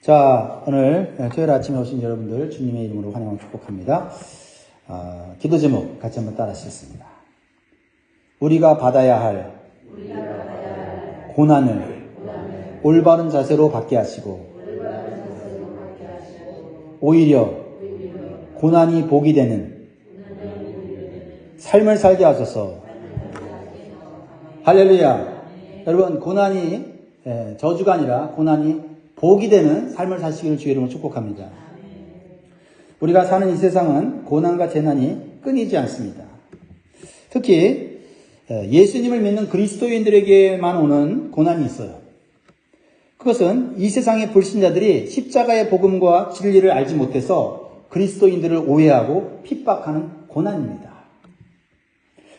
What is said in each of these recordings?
자, 오늘 토요일 아침에 오신 여러분들 주님의 이름으로 환영하고 축복합니다. 기도 제목 같이 한번 따라 하시겠습니다. 우리가 받아야 할 고난을 올바른 자세로 받게 하시고 오히려 고난이 복이 되는 삶을 살게 하소서. 할렐루야. 여러분, 고난이 저주가 아니라 고난이 복이 되는 삶을 사시기를 주의 이름으로 축복합니다. 우리가 사는 이 세상은 고난과 재난이 끊이지 않습니다. 특히 예수님을 믿는 그리스도인들에게만 오는 고난이 있어요. 그것은 이 세상의 불신자들이 십자가의 복음과 진리를 알지 못해서 그리스도인들을 오해하고 핍박하는 고난입니다.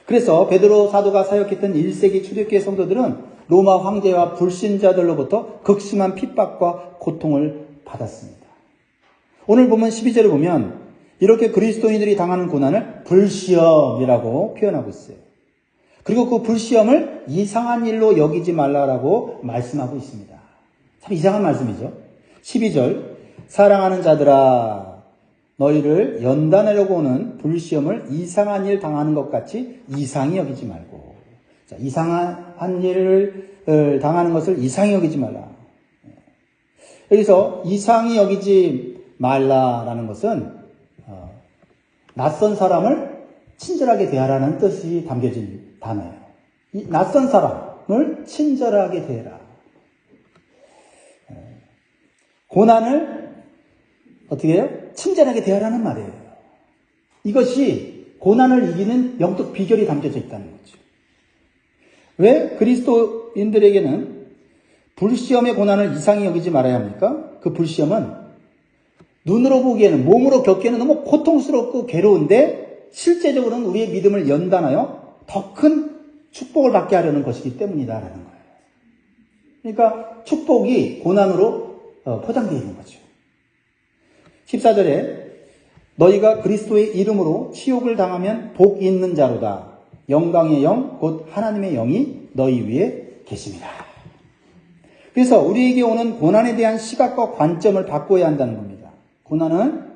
그래서 베드로 사도가 사역했던 1세기 초대교회 성도들은 로마 황제와 불신자들로부터 극심한 핍박과 고통을 받았습니다. 오늘 보면 12절을 보면 이렇게 그리스도인들이 당하는 고난을 불시험이라고 표현하고 있어요. 그리고 그 불시험을 이상한 일로 여기지 말라라고 말씀하고 있습니다. 참 이상한 말씀이죠. 12절, 사랑하는 자들아, 너희를 연단하려고 오는 불시험을 이상한 일 당하는 것 같이 이상히 여기지 말고. 자, 이상한 일을 당하는 것을 이상히 여기지 말라. 여기서 이상히 여기지 말라라는 것은 낯선 사람을 친절하게 대하라는 뜻이 담겨진 단어예요. 이 낯선 사람을 친절하게 대해라. 고난을 어떻게 해요? 친절하게 대하라는 말이에요. 이것이 고난을 이기는 영적 비결이 담겨져 있다는 거죠. 왜 그리스도인들에게는 불시험의 고난을 이상히 여기지 말아야 합니까? 그 불시험은 눈으로 보기에는, 몸으로 겪기에는 너무 고통스럽고 괴로운데 실제적으로는 우리의 믿음을 연단하여 더 큰 축복을 받게 하려는 것이기 때문이다라는 거예요. 그러니까 축복이 고난으로 포장되어 있는 거죠. 14절에 너희가 그리스도의 이름으로 치욕을 당하면 복 있는 자로다. 영광의 영, 곧 하나님의 영이 너희 위에 계십니다. 그래서 우리에게 오는 고난에 대한 시각과 관점을 바꿔야 한다는 겁니다. 고난은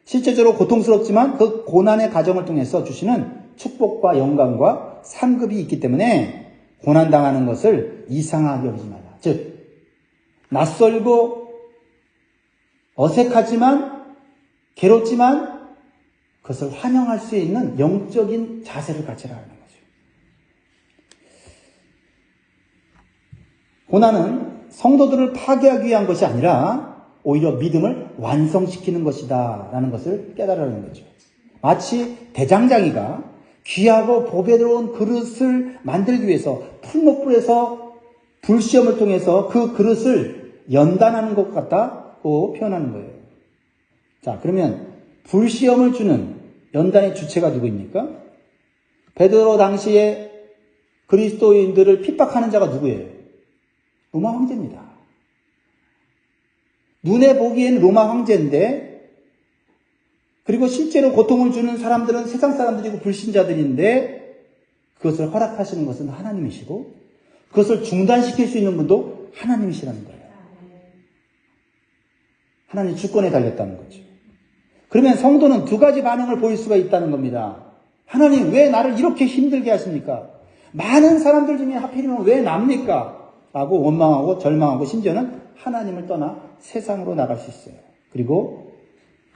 실제적으로 고통스럽지만 그 고난의 과정을 통해서 주시는 축복과 영광과 상급이 있기 때문에 고난당하는 것을 이상하게 여기지 말라. 즉, 낯설고 어색하지만 괴롭지만 그것을 환영할 수 있는 영적인 자세를 갖추라는 거죠. 고난은 성도들을 파괴하기 위한 것이 아니라 오히려 믿음을 완성시키는 것이다 라는 것을 깨달으라는 거죠. 마치 대장장이가 귀하고 보배로운 그릇을 만들기 위해서 풀목불에서 불시험을 통해서 그 그릇을 연단하는 것 같다고 표현하는 거예요. 자, 그러면 불시험을 주는 연단의 주체가 누구입니까? 베드로 당시에 그리스도인들을 핍박하는 자가 누구예요? 로마 황제입니다. 눈에 보기엔 로마 황제인데, 그리고 실제로 고통을 주는 사람들은 세상 사람들이고 불신자들인데 그것을 허락하시는 것은 하나님이시고 그것을 중단시킬 수 있는 분도 하나님이시라는 거예요. 하나님 주권에 달렸다는 거죠. 그러면 성도는 두 가지 반응을 보일 수가 있다는 겁니다. 하나님, 왜 나를 이렇게 힘들게 하십니까? 많은 사람들 중에 하필이면 왜 납니까? 라고 원망하고 절망하고 심지어는 하나님을 떠나 세상으로 나갈 수 있어요. 그리고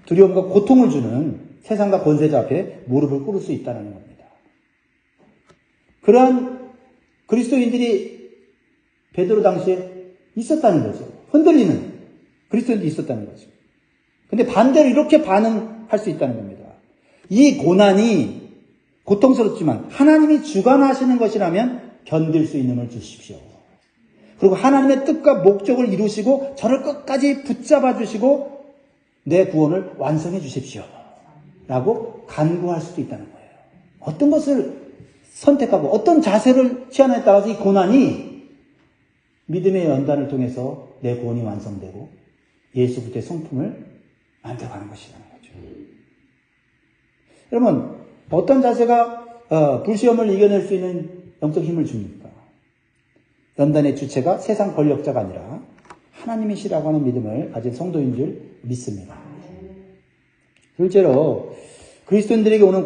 두려움과 고통을 주는 세상과 권세자 앞에 무릎을 꿇을 수 있다는 겁니다. 그러한 그리스도인들이 베드로 당시에 있었다는 거죠. 흔들리는 그리스도인들이 있었다는 거죠. 근데 반대로 이렇게 반응할 수 있다는 겁니다. 이 고난이 고통스럽지만 하나님이 주관하시는 것이라면 견딜 수 있는 걸 주십시오. 그리고 하나님의 뜻과 목적을 이루시고 저를 끝까지 붙잡아 주시고 내 구원을 완성해 주십시오. 라고 간구할 수도 있다는 거예요. 어떤 것을 선택하고 어떤 자세를 취하느냐에 따라서 이 고난이 믿음의 연단을 통해서 내 구원이 완성되고 예수 그리스도의 성품을 만들어가는 것이라는 거죠. 여러분, 어떤 자세가 불시험을 이겨낼 수 있는 영적 힘을 줍니까? 연단의 주체가 세상 권력자가 아니라 하나님이시라고 하는 믿음을 가진 성도인 줄 믿습니다. 실제로 그리스도인들에게 오는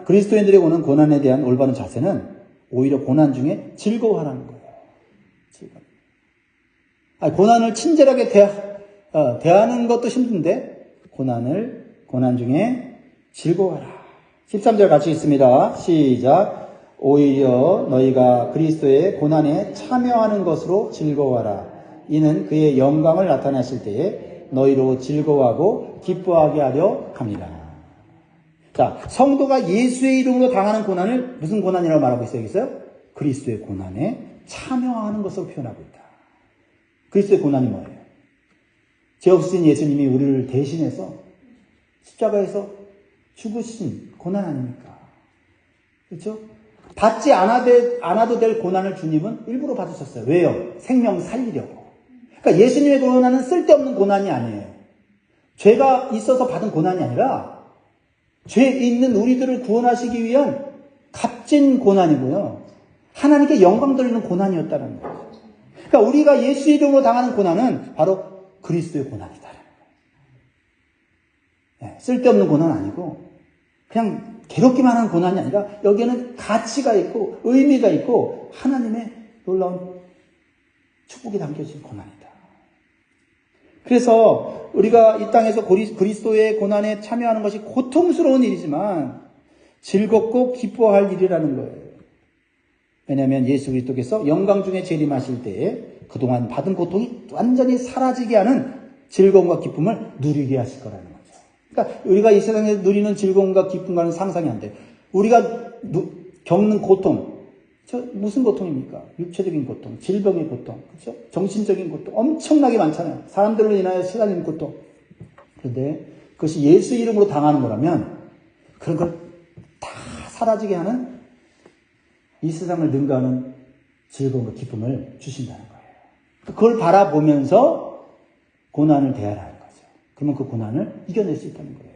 그리스도인들에게 오는 고난에 대한 올바른 자세는 오히려 고난 중에 즐거워하라는 거예요. 고난을 친절하게 대하는 것도 힘든데 고난 중에 즐거워하라. 13절 같이 읽습니다. 시작. 오히려 너희가 그리스도의 고난에 참여하는 것으로 즐거워하라. 이는 그의 영광을 나타내실 때에 너희로 즐거워하고 기뻐하게 하려 합니다. 자, 성도가 예수의 이름으로 당하는 고난을 무슨 고난이라고 말하고 있어요? 그리스도의 고난에 참여하는 것으로 표현하고 있다. 그리스도의 고난이 뭐예요? 죄 없으신 예수님이 우리를 대신해서 십자가에서 죽으신 고난 아닙니까? 그렇죠? 받지 않아도 될 고난을 주님은 일부러 받으셨어요. 왜요? 생명 살리려고. 그러니까 예수님의 고난은 쓸데없는 고난이 아니에요. 죄가 있어서 받은 고난이 아니라 죄 있는 우리들을 구원하시기 위한 값진 고난이고요. 하나님께 영광 돌리는 고난이었다는 거예요. 그러니까 우리가 예수 이름으로 당하는 고난은 바로 그리스도의 고난이다. 네, 쓸데없는 고난 아니고 그냥 괴롭기만 하는 고난이 아니라 여기에는 가치가 있고 의미가 있고 하나님의 놀라운 축복이 담겨진 고난이다. 그래서 우리가 이 땅에서 그리스도의 고난에 참여하는 것이 고통스러운 일이지만 즐겁고 기뻐할 일이라는 거예요. 왜냐하면 예수 그리스도께서 영광 중에 재림하실 때에 그동안 받은 고통이 완전히 사라지게 하는 즐거움과 기쁨을 누리게 하실 거라는 거죠. 그러니까 우리가 이 세상에서 누리는 즐거움과 기쁨과는 상상이 안 돼요. 우리가 겪는 고통, 무슨 고통입니까? 육체적인 고통, 질병의 고통, 그렇죠? 정신적인 고통 엄청나게 많잖아요. 사람들로 인하여 시달리는 고통. 그런데 그것이 예수 이름으로 당하는 거라면 그런 걸 다 사라지게 하는 이 세상을 능가하는 즐거움과 기쁨을 주신다는 거예요. 그걸 바라보면서 고난을 대하라는 거죠. 그러면 그 고난을 이겨낼 수 있다는 거예요.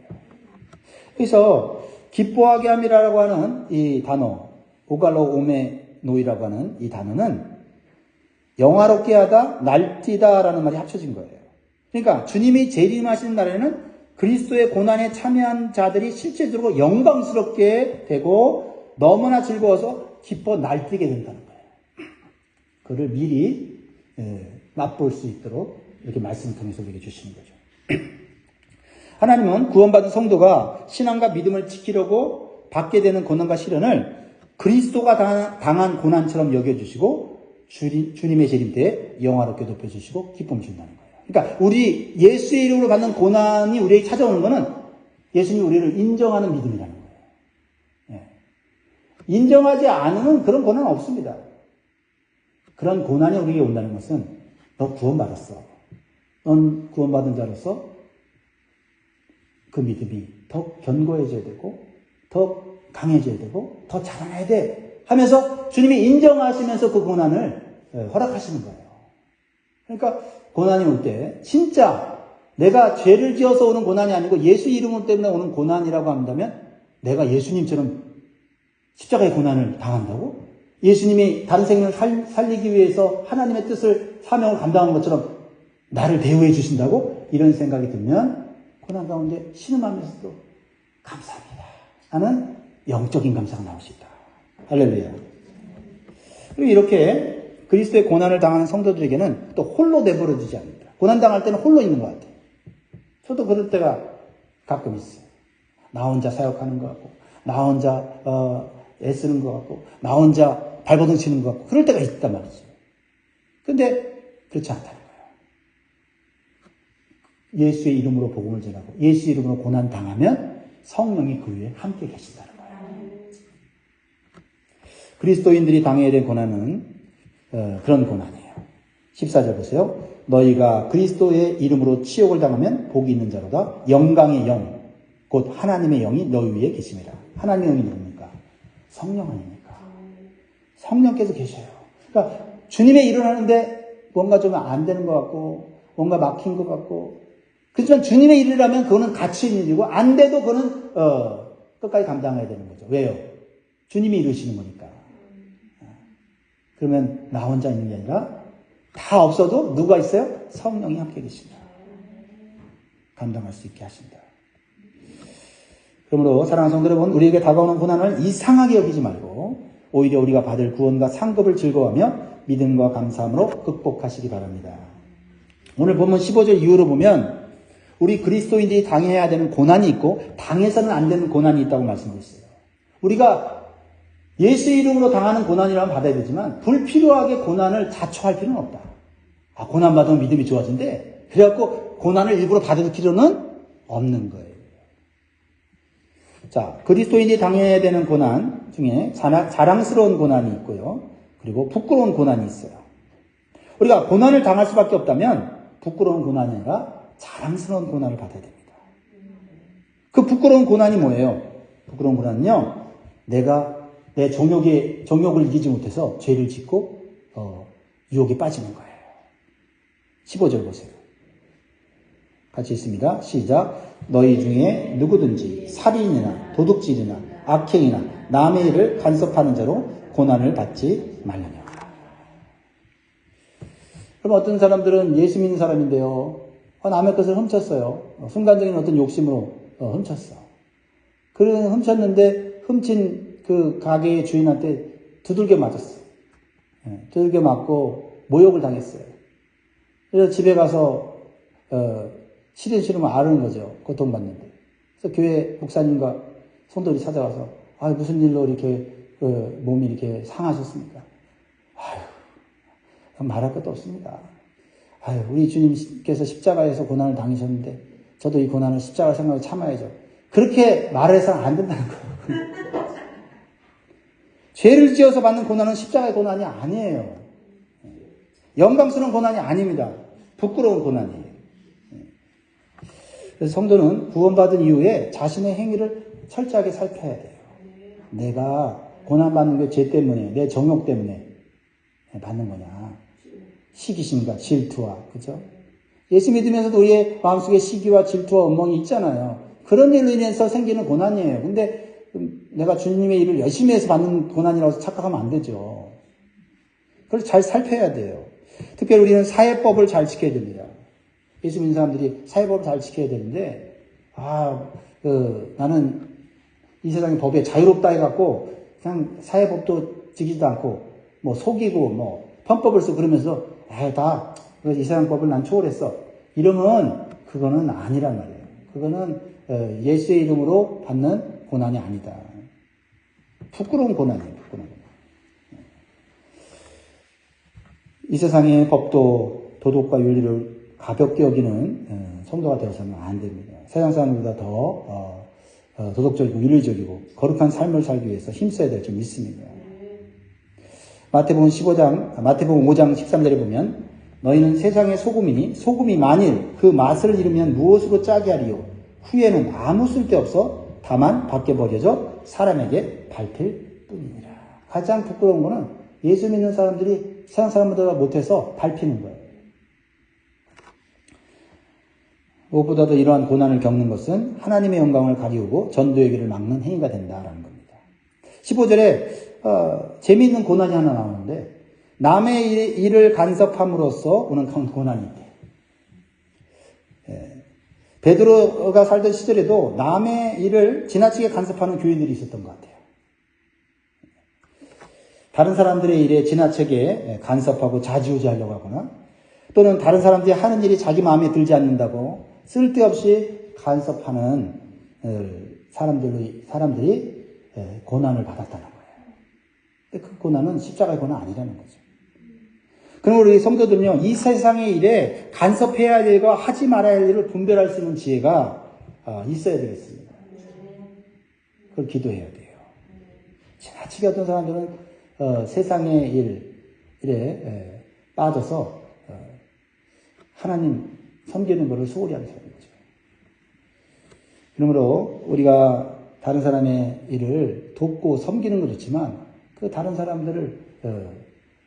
그래서 기뻐하게 함이라고 하는 이 단어, 오갈로 오메노이라고 하는 이 단어는 영화롭게 하다, 날뛰다라는 말이 합쳐진 거예요. 그러니까 주님이 재림하시는 날에는 그리스도의 고난에 참여한 자들이 실제적으로 영광스럽게 되고 너무나 즐거워서 기뻐 날뛰게 된다는 거예요. 그를 미리 맛볼 수 있도록 이렇게 말씀을 통해서 우리에게 주시는 거죠. 하나님은 구원받은 성도가 신앙과 믿음을 지키려고 받게 되는 고난과 시련을 그리스도가 당한 고난처럼 여겨주시고 주님의 재림 때 영화롭게 높여주시고 기쁨을 준다는 거예요. 그러니까 우리 예수의 이름으로 받는 고난이 우리에게 찾아오는 것은 예수님이 우리를 인정하는 믿음이라는 거예요. 인정하지 않으면 그런 고난은 없습니다. 그런 고난이 우리에게 온다는 것은 너 구원받았어. 넌 구원받은 자로서 그 믿음이 더 견고해져야 되고 더 강해져야 되고 더 자라나야 돼 하면서 주님이 인정하시면서 그 고난을 허락하시는 거예요. 그러니까 고난이 올 때 진짜 내가 죄를 지어서 오는 고난이 아니고 예수 이름 때문에 오는 고난이라고 한다면 내가 예수님처럼 십자가의 고난을 당한다고? 예수님이 다른 생명을 살리기 위해서 하나님의 뜻을 사명을 감당한 것처럼 나를 대우해 주신다고? 이런 생각이 들면 고난 가운데 신음하면서도 감사합니다 하는 영적인 감사가 나올 수 있다. 할렐루야. 그리고 이렇게 그리스도의 고난을 당하는 성도들에게는 또 홀로 내버려두지 않는다. 고난당할 때는 홀로 있는 것 같아요. 저도 그럴 때가 가끔 있어요. 나 혼자 사역하는 것 같고 나 혼자 애쓰는 것 같고 나 혼자 발버둥 치는 것 같고 그럴 때가 있단 말이죠. 근데 그렇지 않다는 거예요. 예수의 이름으로 복음을 전하고 예수의 이름으로 고난 당하면 성령이 그 위에 함께 계신다는 거예요. 그리스도인들이 당해야 될 고난은 그런 고난이에요. 14절 보세요. 너희가 그리스도의 이름으로 치욕을 당하면 복이 있는 자로다. 영광의 영, 곧 하나님의 영이 너희 위에 계심이라. 하나님의 영이 누굽니까? 성령 아닙니까? 성령께서 계셔요. 그러니까 주님의 일을 하는데 뭔가 좀 안 되는 것 같고 뭔가 막힌 것 같고 그렇지만 주님의 일을 하면 그거는 가치 있는 일이고 안 돼도 그거는 끝까지 감당해야 되는 거죠. 왜요? 주님이 이루시는 거니까. 그러면 나 혼자 있는 게 아니라 다 없어도 누가 있어요? 성령이 함께 계신다. 감당할 수 있게 하신다. 그러므로 사랑하는 성도 여러분, 우리에게 다가오는 고난을 이상하게 여기지 말고 오히려 우리가 받을 구원과 상급을 즐거워하며 믿음과 감사함으로 극복하시기 바랍니다. 오늘 본문 15절 이후로 보면 우리 그리스도인들이 당해야 되는 고난이 있고 당해서는 안 되는 고난이 있다고 말씀드렸어요. 우리가 예수 이름으로 당하는 고난이라면 받아야 되지만 불필요하게 고난을 자초할 필요는 없다. 고난 받으면 믿음이 좋아진대. 그래갖고 고난을 일부러 받을 필요는 없는 거예요. 자, 그리스도인이 당해야 되는 고난 중에 자랑스러운 고난이 있고요. 그리고 부끄러운 고난이 있어요. 우리가 고난을 당할 수밖에 없다면 부끄러운 고난이 아니라 자랑스러운 고난을 받아야 됩니다. 그 부끄러운 고난이 뭐예요? 부끄러운 고난은요, 내가 내 정욕을 이기지 못해서 죄를 짓고 유혹에 빠지는 거예요. 15절 보세요. 같이 있습니다. 시작. 너희 중에 누구든지 살인이나 도둑질이나 악행이나 남의 일을 간섭하는 자로 고난을 받지 말라냐. 그럼 어떤 사람들은 예수 믿는 사람인데요. 남의 것을 훔쳤어요. 순간적인 어떤 욕심으로 훔쳤어. 그런 훔쳤는데 훔친 그 가게의 주인한테 두들겨 맞았어요. 두들겨 맞고 모욕을 당했어요. 그래서 집에 가서 시름시름 앓은 거죠. 고통받는데. 그래서 교회 목사님과 성도들이 찾아와서 무슨 일로 이렇게 몸이 이렇게 상하셨습니까? 말할 것도 없습니다. 우리 주님께서 십자가에서 고난을 당하셨는데 저도 이 고난을 십자가 생각하고 참아야죠. 그렇게 말해서는 안 된다는 거예요. 죄를 지어서 받는 고난은 십자가의 고난이 아니에요. 영광스러운 고난이 아닙니다. 부끄러운 고난이에요. 그래서 성도는 구원받은 이후에 자신의 행위를 철저하게 살펴야 돼요. 내가 고난받는 게 죄 때문에, 내 정욕 때문에 받는 거냐. 시기심과 질투와, 그죠? 예수 믿으면서도 우리의 마음속에 시기와 질투와 원망이 있잖아요. 그런 일로 인해서 생기는 고난이에요. 근데 내가 주님의 일을 열심히 해서 받는 고난이라고 착각하면 안 되죠. 그래서 잘 살펴야 돼요. 특별히 우리는 사회법을 잘 지켜야 됩니다. 예수 믿는 사람들이 사회법을 잘 지켜야 되는데, 나는 이 세상의 법에 자유롭다 해갖고, 그냥 사회법도 지키지도 않고, 속이고, 편법을 쓰고 그러면서, 이 세상 법을 난 초월했어. 이러면, 그거는 아니란 말이에요. 그거는, 예수의 이름으로 받는 고난이 아니다. 부끄러운 고난이에요, 부끄러운 고난. 이 세상의 법도 도덕과 윤리를 가볍게 여기는 성도가 되어서는 안 됩니다. 세상 사람들보다 더 도덕적이고 윤리적이고 거룩한 삶을 살기 위해서 힘써야 될 점이 있습니다. 마태복음 5장 13절에 보면 너희는 세상의 소금이니 소금이 만일 그 맛을 잃으면 무엇으로 짜게 하리요? 후에는 아무 쓸데없어 다만 밖에 버려져 사람에게 밟힐 뿐이니라. 가장 부끄러운 거는 예수 믿는 사람들이 세상 사람보다 못해서 밟히는 거예요. 무엇보다도 이러한 고난을 겪는 것은 하나님의 영광을 가리우고 전도의 길을 막는 행위가 된다라는 겁니다. 15절에 재미있는 고난이 하나 나오는데 남의 일을 간섭함으로써 오는 고난이 있대요. 베드로가 살던 시절에도 남의 일을 지나치게 간섭하는 교인들이 있었던 것 같아요. 다른 사람들의 일에 지나치게 간섭하고 좌지우지하려고 하거나 또는 다른 사람들이 하는 일이 자기 마음에 들지 않는다고 쓸데없이 간섭하는 사람들이 고난을 받았다는 거예요. 근데 그 고난은 십자가의 고난 아니라는 거죠. 그럼 우리 성도들은요, 이 세상의 일에 간섭해야 할 일과 하지 말아야 할 일을 분별할 수 있는 지혜가 있어야 되겠습니다. 그걸 기도해야 돼요. 지나치게 어떤 사람들은 세상의 일에 빠져서 하나님 섬기는 것을 소홀히 하는 사람이죠. 그러므로 우리가 다른 사람의 일을 돕고 섬기는 건 좋지만 그 다른 사람들을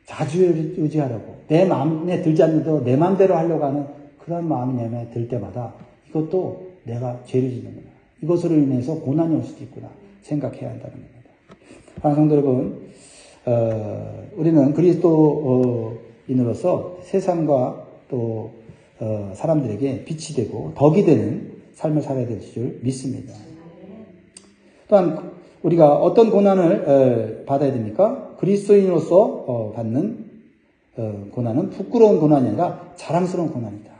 자주유지하려고 내 마음에 들지 않는데도 내 마음대로 하려고 하는 그런 마음이 내 마음에 들 때마다 이것도 내가 죄를 짓는구나. 이것으로 인해서 고난이 올 수도 있구나 생각해야 한다는 겁니다. 사랑하는 성도 여러분, 우리는 그리스도 그리스도인으로서 세상과 또 사람들에게 빛이 되고 덕이 되는 삶을 살아야 될 줄 믿습니다. 또한 우리가 어떤 고난을 받아야 됩니까? 그리스도인으로서 받는 고난은 부끄러운 고난이 아니라 자랑스러운 고난이다.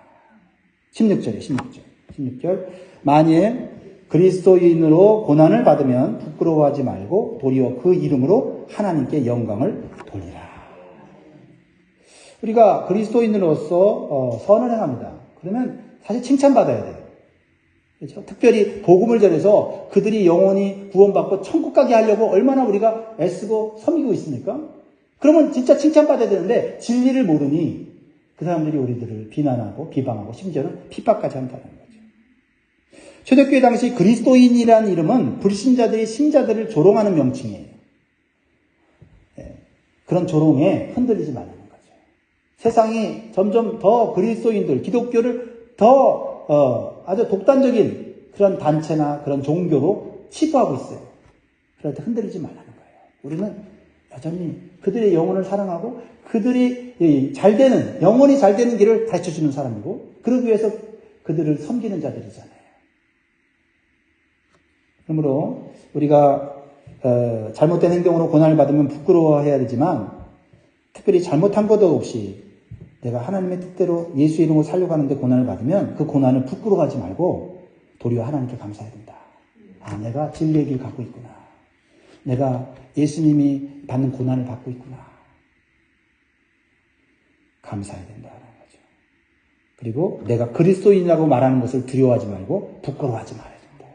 16절. 만일 그리스도인으로 고난을 받으면 부끄러워하지 말고 도리어 그 이름으로 하나님께 영광을 돌리라. 우리가 그리스도인으로서 선을 행합니다. 그러면 사실 칭찬받아야 돼요. 그렇죠? 특별히 복음을 전해서 그들이 영원히 구원받고 천국 가게 하려고 얼마나 우리가 애쓰고 섬기고 있습니까? 그러면 진짜 칭찬받아야 되는데 진리를 모르니 그 사람들이 우리들을 비난하고 비방하고 심지어는 핍박까지 한다는 거죠. 초대교회 당시 그리스도인이라는 이름은 불신자들이 신자들을 조롱하는 명칭이에요. 그런 조롱에 흔들리지 말라는 거죠. 세상이 점점 더 그리스도인들, 기독교를 더 아주 독단적인 그런 단체나 그런 종교로 치부하고 있어요. 그럴 때 흔들리지 말라는 거예요. 우리는 여전히 그들의 영혼을 사랑하고 그들이 영혼이 잘 되는 길을 가르쳐주는 사람이고 그러기 위해서 그들을 섬기는 자들이잖아요. 그러므로 우리가 잘못된 행동으로 고난을 받으면 부끄러워해야 되지만 특별히 잘못한 것도 없이 내가 하나님의 뜻대로 예수 이름으로 살려고 하는데 고난을 받으면 그 고난을 부끄러워하지 말고 도리어 하나님께 감사해야 된다. 아, 내가 진리의 길 갖고 있구나. 내가 예수님이 받는 고난을 받고 있구나. 감사해야 된다는 거죠. 그리고 내가 그리스도인이라고 말하는 것을 두려워하지 말고 부끄러워하지 말아야 된다.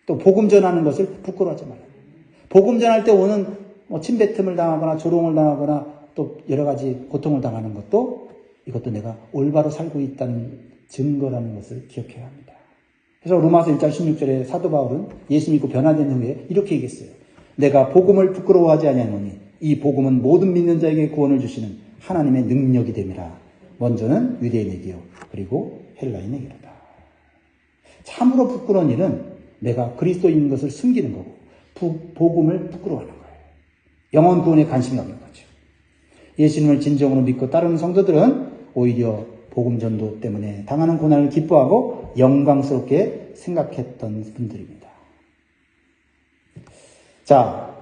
또 복음 전하는 것을 부끄러워하지 말아야 된다. 복음 전할 때 오는 침뱉음을 당하거나 조롱을 당하거나 또 여러 가지 고통을 당하는 것도 이것도 내가 올바로 살고 있다는 증거라는 것을 기억해야 합니다. 그래서 로마서 1장 16절에 사도 바울은 예수 믿고 변화된 후에 이렇게 얘기했어요. 내가 복음을 부끄러워하지 아니하노니 이 복음은 모든 믿는 자에게 구원을 주시는 하나님의 능력이 됨이라. 먼저는 유대인에게요. 그리고 헬라인에게로다. 참으로 부끄러운 일은 내가 그리스도인 것을 숨기는 거고 복음을 부끄러워하는 거예요. 영혼 구원에 관심이 없는 거죠. 예수님을 진정으로 믿고 따르는 성도들은 오히려 복음 전도 때문에 당하는 고난을 기뻐하고 영광스럽게 생각했던 분들입니다. 자,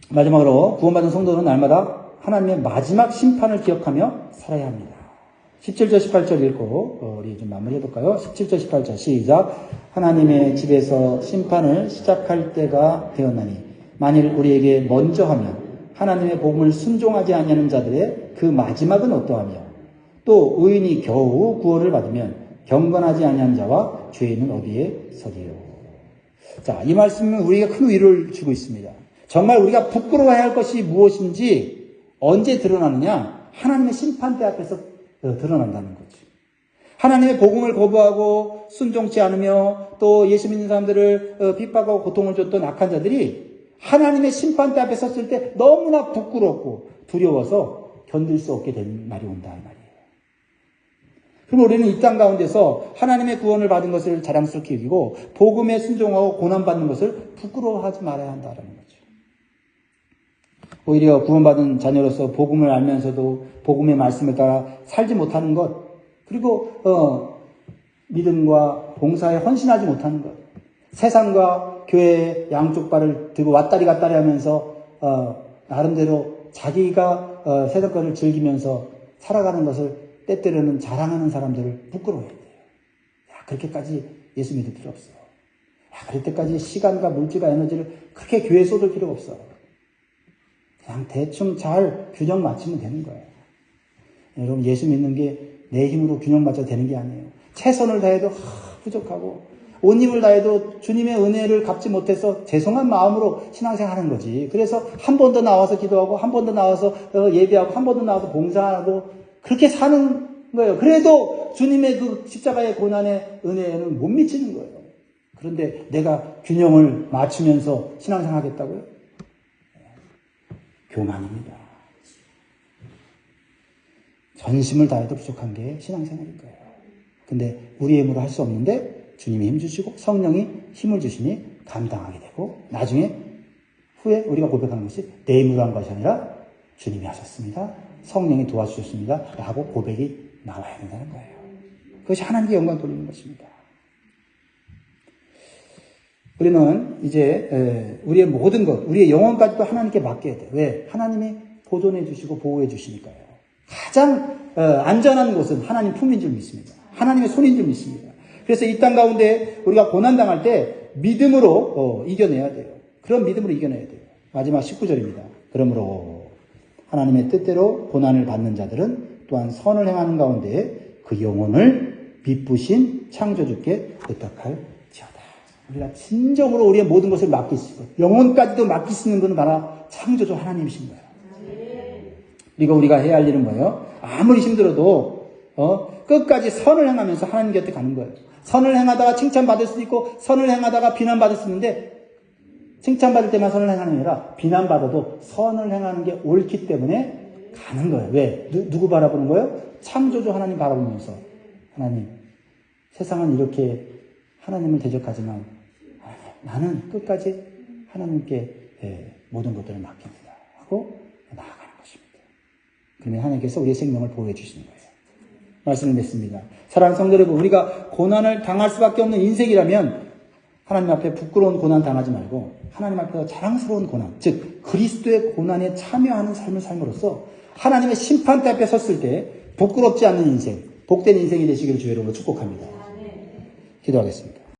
마지막으로 구원받은 성도는 날마다 하나님의 마지막 심판을 기억하며 살아야 합니다. 17절 18절 읽고 우리 좀 마무리해 볼까요? 17절 18절 시작. 하나님의 집에서 심판을 시작할 때가 되었나니 만일 우리에게 먼저 하면 하나님의 복음을 순종하지 아니하는 자들의 그 마지막은 어떠하며 또 의인이 겨우 구원을 받으면 경건하지 아니한 자와 죄인은 어디에 서리요. 자, 이 말씀은 우리에게 큰 위로를 주고 있습니다. 정말 우리가 부끄러워해야 할 것이 무엇인지 언제 드러나느냐? 하나님의 심판대 앞에서 드러난다는 거죠. 하나님의 복음을 거부하고 순종치 않으며 또 예수 믿는 사람들을 핍박하고 고통을 줬던 악한 자들이 하나님의 심판대 앞에 섰을 때 너무나 부끄럽고 두려워서 견딜 수 없게 된 날이 온다 이 말이에요. 그럼 우리는 이 땅 가운데서 하나님의 구원을 받은 것을 자랑스럽게 여기고 복음에 순종하고 고난받는 것을 부끄러워하지 말아야 한다는 거죠. 오히려 구원받은 자녀로서 복음을 알면서도 복음의 말씀을 따라 살지 못하는 것 그리고 믿음과 봉사에 헌신하지 못하는 것 세상과 교회의 양쪽 발을 들고 왔다리 갔다리 하면서 나름대로 자기가 세상 것을 즐기면서 살아가는 것을 때때로는 자랑하는 사람들을 부끄러워해야 돼요. 야, 그렇게까지 예수 믿을 필요 없어. 야, 그럴 때까지 시간과 물질과 에너지를 그렇게 교회에 쏟을 필요가 없어. 그냥 대충 잘 균형 맞추면 되는 거예요. 여러분, 예수 믿는 게 내 힘으로 균형 맞춰도 되는 게 아니에요. 최선을 다해도 부족하고 온 힘을 다해도 주님의 은혜를 갚지 못해서 죄송한 마음으로 신앙생활하는 거지. 그래서 한 번 더 나와서 기도하고 한 번 더 나와서 예배하고 한 번 더 나와서 봉사하고 그렇게 사는 거예요. 그래도 주님의 그 십자가의 고난의 은혜에는 못 미치는 거예요. 그런데 내가 균형을 맞추면서 신앙생활 하겠다고요? 교만입니다. 전심을 다해도 부족한 게 신앙생활일 거예요. 근데 우리의 힘으로 할 수 없는데 주님이 힘 주시고 성령이 힘을 주시니 감당하게 되고 나중에 후에 우리가 고백하는 것이 내 힘으로 한 것이 아니라 주님이 하셨습니다. 성령이 도와주셨습니다. 라고 고백이 나와야 된다는 거예요. 그것이 하나님께 영광 돌리는 것입니다. 우리는 이제 우리의 모든 것, 우리의 영혼까지도 하나님께 맡겨야 돼요. 왜? 하나님이 보존해 주시고 보호해 주시니까요. 가장 안전한 곳은 하나님 품인 줄 믿습니다. 하나님의 손인 줄 믿습니다. 그래서 이 땅 가운데 우리가 고난당할 때 믿음으로 이겨내야 돼요. 그런 믿음으로 이겨내야 돼요. 마지막 19절입니다. 그러므로 하나님의 뜻대로 고난을 받는 자들은 또한 선을 행하는 가운데 그 영혼을 비쁘신 창조주께 의탁할지어다. 우리가 진정으로 우리의 모든 것을 맡길 수 있고 영혼까지도 맡길 수 있는 분은 바로 창조주 하나님이신 거예요. 그리고 우리가 해야 할 일은 뭐예요? 아무리 힘들어도 끝까지 선을 행하면서 하나님 곁에 가는 거예요. 선을 행하다가 칭찬받을 수도 있고 선을 행하다가 비난받을 수 있는데 칭찬받을 때만 선을 행하는 게 아니라 비난받아도 선을 행하는 게 옳기 때문에 가는 거예요. 왜? 누구 바라보는 거예요? 창조주 하나님 바라보면서 하나님, 세상은 이렇게 하나님을 대적하지만 나는 끝까지 하나님께 모든 것들을 맡깁니다 하고 나아가는 것입니다. 그러면 하나님께서 우리의 생명을 보호해 주시는 거예요. 말씀을 맺습니다. 사랑하는 성도 여러분, 우리가 고난을 당할 수밖에 없는 인생이라면 하나님 앞에 부끄러운 고난 당하지 말고 하나님 앞에서 자랑스러운 고난, 즉 그리스도의 고난에 참여하는 삶을 삶으로써 하나님의 심판대 앞에 섰을 때 부끄럽지 않는 인생, 복된 인생이 되시기를 주의 이름으로 축복합니다. 기도하겠습니다.